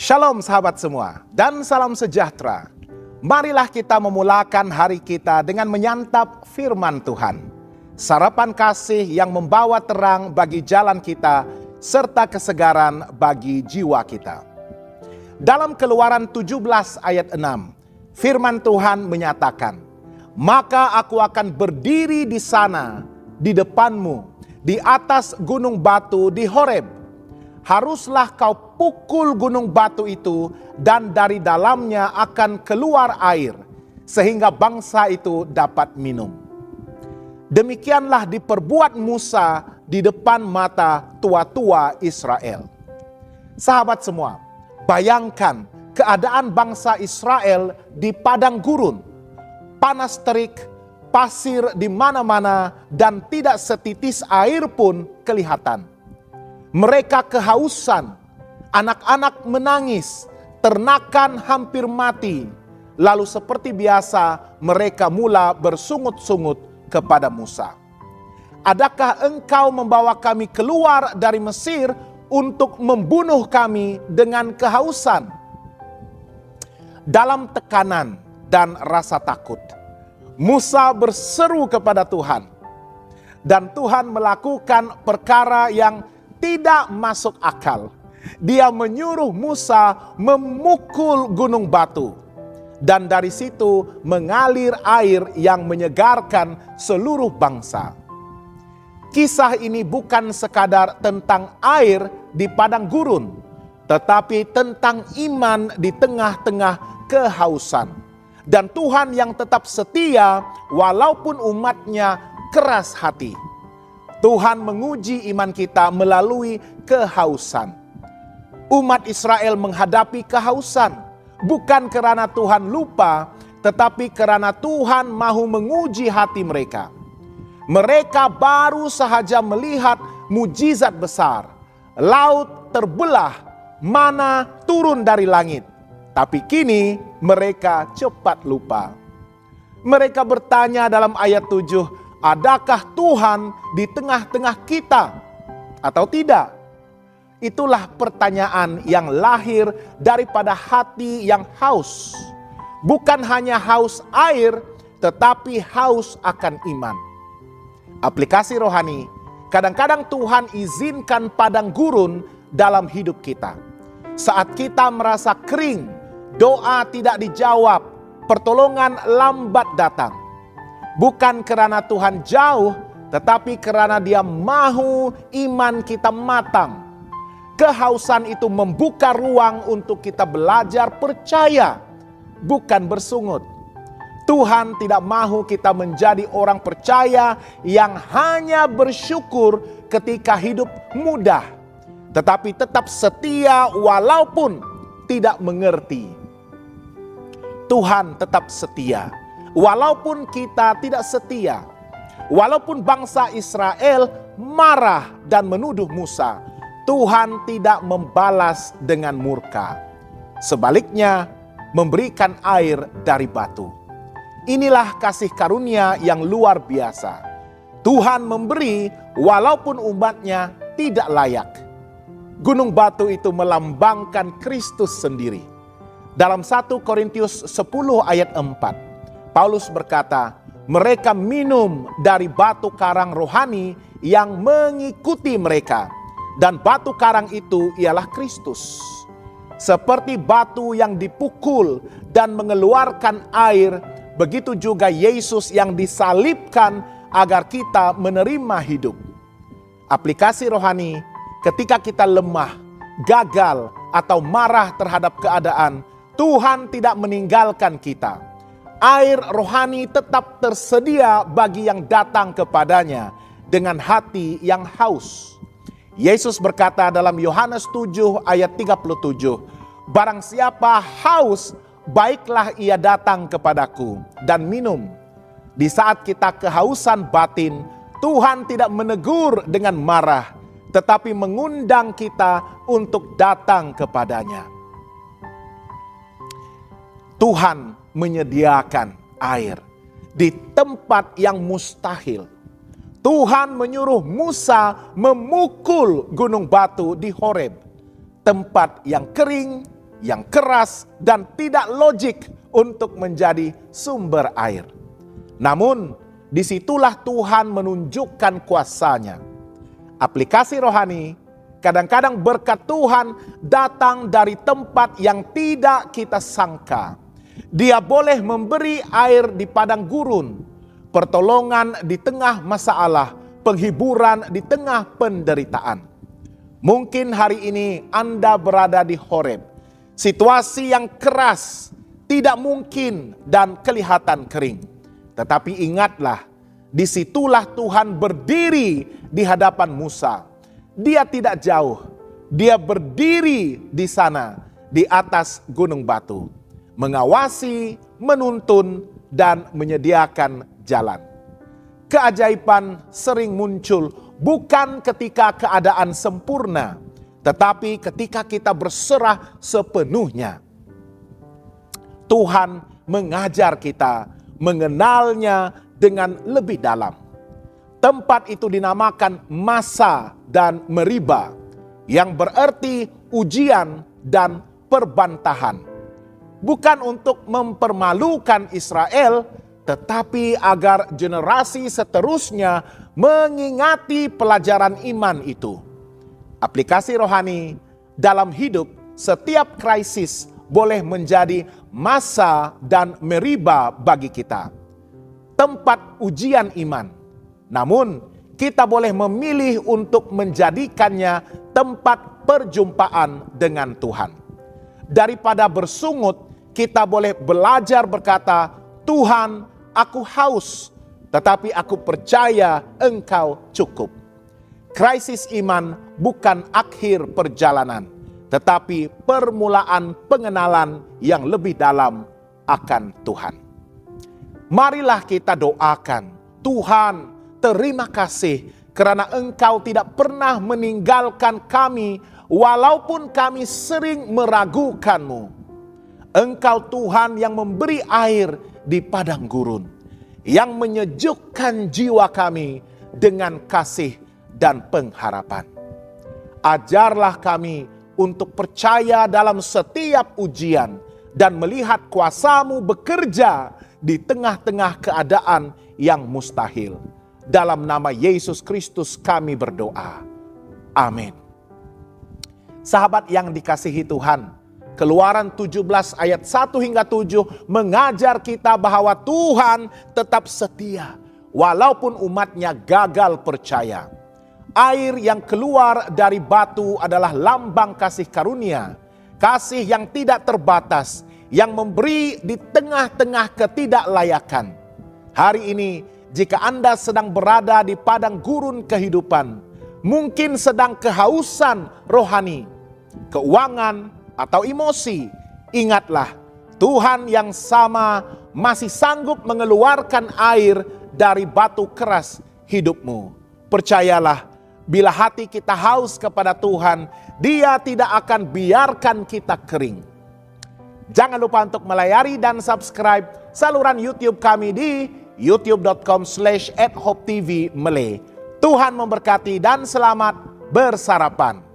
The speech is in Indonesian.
Shalom sahabat semua dan salam sejahtera. Marilah kita memulakan hari kita dengan menyantap firman Tuhan. Sarapan kasih yang membawa terang bagi jalan kita serta kesegaran bagi jiwa kita. Dalam Keluaran 17 ayat 6, firman Tuhan menyatakan, "Maka aku akan berdiri di sana, di depanmu, di atas gunung batu di Horeb. Haruslah kau pukul gunung batu itu dan dari dalamnya akan keluar air, sehingga bangsa itu dapat minum." Demikianlah diperbuat Musa di depan mata tua-tua Israel. Sahabat semua, bayangkan keadaan bangsa Israel di padang gurun. Panas terik, pasir di mana-mana, dan tidak setitis air pun kelihatan. Mereka kehausan, anak-anak menangis, ternakan hampir mati. Lalu seperti biasa mereka mula bersungut-sungut kepada Musa. "Adakah engkau membawa kami keluar dari Mesir untuk membunuh kami dengan kehausan?" Dalam tekanan dan rasa takut, Musa berseru kepada Tuhan. Dan Tuhan melakukan perkara yang tidak masuk akal. Dia menyuruh Musa memukul gunung batu. Dan dari situ mengalir air yang menyegarkan seluruh bangsa. Kisah ini bukan sekadar tentang air di padang gurun, tetapi tentang iman di tengah-tengah kehausan. Dan Tuhan yang tetap setia walaupun umatnya keras hati. Tuhan menguji iman kita melalui kehausan. Umat Israel menghadapi kehausan bukan karena Tuhan lupa, tetapi karena Tuhan mahu menguji hati mereka. Mereka baru saja melihat mujizat besar. Laut terbelah, mana turun dari langit. Tapi kini mereka cepat lupa. Mereka bertanya dalam ayat 7, "Adakah Tuhan di tengah-tengah kita atau tidak?" Itulah pertanyaan yang lahir daripada hati yang haus. Bukan hanya haus air, tetapi haus akan iman. Aplikasi rohani, kadang-kadang Tuhan izinkan padang gurun dalam hidup kita. Saat kita merasa kering, doa tidak dijawab, pertolongan lambat datang. Bukan karena Tuhan jauh, tetapi karena Dia mahu iman kita matang. Kehausan itu membuka ruang untuk kita belajar percaya, bukan bersungut. Tuhan tidak mahu kita menjadi orang percaya yang hanya bersyukur ketika hidup mudah, tetapi tetap setia walaupun tidak mengerti. Tuhan tetap setia walaupun kita tidak setia. Walaupun bangsa Israel marah dan menuduh Musa, Tuhan tidak membalas dengan murka. Sebaliknya, memberikan air dari batu. Inilah kasih karunia yang luar biasa. Tuhan memberi walaupun umatnya tidak layak. Gunung batu itu melambangkan Kristus sendiri. Dalam 1 Korintius 10 ayat 4, Paulus berkata, "Mereka minum dari batu karang rohani yang mengikuti mereka. Dan batu karang itu ialah Kristus. Seperti batu yang dipukul dan mengeluarkan air, begitu juga Yesus yang disalibkan agar kita menerima hidup." Aplikasi rohani, ketika kita lemah, gagal, atau marah terhadap keadaan, Tuhan tidak meninggalkan kita. Air rohani tetap tersedia bagi yang datang kepadanya dengan hati yang haus. Yesus berkata dalam Yohanes 7 ayat 37, "Barang siapa haus, baiklah ia datang kepadaku dan minum." Di saat kita kehausan batin, Tuhan tidak menegur dengan marah, tetapi mengundang kita untuk datang kepadanya. Tuhan menyediakan air di tempat yang mustahil. Tuhan menyuruh Musa memukul gunung batu di Horeb, tempat yang kering, yang keras dan tidak logik untuk menjadi sumber air. Namun, disitulah Tuhan menunjukkan kuasa-Nya. Aplikasi rohani, kadang-kadang berkat Tuhan datang dari tempat yang tidak kita sangka. Dia boleh memberi air di padang gurun, pertolongan di tengah masalah, penghiburan di tengah penderitaan. Mungkin hari ini Anda berada di Horeb, situasi yang keras, tidak mungkin dan kelihatan kering. Tetapi ingatlah, disitulah Tuhan berdiri di hadapan Musa. Dia tidak jauh, dia berdiri di sana, di atas gunung batu, mengawasi, menuntun, dan menyediakan jalan. Keajaiban sering muncul bukan ketika keadaan sempurna, tetapi ketika kita berserah sepenuhnya. Tuhan mengajar kita mengenalnya dengan lebih dalam. Tempat itu dinamakan Massa dan Meriba, yang berarti ujian dan perbantahan. Bukan untuk mempermalukan Israel, tetapi agar generasi seterusnya mengingati pelajaran iman itu. Aplikasi rohani dalam hidup, setiap krisis boleh menjadi Massa dan Meriba bagi kita. Tempat ujian iman. Namun, kita boleh memilih untuk menjadikannya tempat perjumpaan dengan Tuhan. Daripada bersungut, kita boleh belajar berkata, "Tuhan, aku haus, tetapi aku percaya Engkau cukup." Krisis iman bukan akhir perjalanan, tetapi permulaan pengenalan yang lebih dalam akan Tuhan. Marilah kita doakan, Tuhan, terima kasih karena Engkau tidak pernah meninggalkan kami walaupun kami sering meragukan-Mu. Engkau Tuhan yang memberi air di padang gurun, yang menyejukkan jiwa kami dengan kasih dan pengharapan. Ajarlah kami untuk percaya dalam setiap ujian dan melihat kuasa-Mu bekerja di tengah-tengah keadaan yang mustahil. Dalam nama Yesus Kristus kami berdoa. Amin. Sahabat yang dikasihi Tuhan, Keluaran 17 ayat 1 hingga 7 mengajar kita bahwa Tuhan tetap setia walaupun umatnya gagal percaya. Air yang keluar dari batu adalah lambang kasih karunia, kasih yang tidak terbatas, yang memberi di tengah-tengah ketidaklayakan. Hari ini, jika Anda sedang berada di padang gurun kehidupan, mungkin sedang kehausan rohani, keuangan, atau emosi, ingatlah Tuhan yang sama masih sanggup mengeluarkan air dari batu keras hidupmu. Percayalah, bila hati kita haus kepada Tuhan, Dia tidak akan biarkan kita kering. Jangan lupa untuk melayari dan subscribe saluran YouTube kami di youtube.com/@hopetv Malay. Tuhan memberkati dan selamat bersarapan.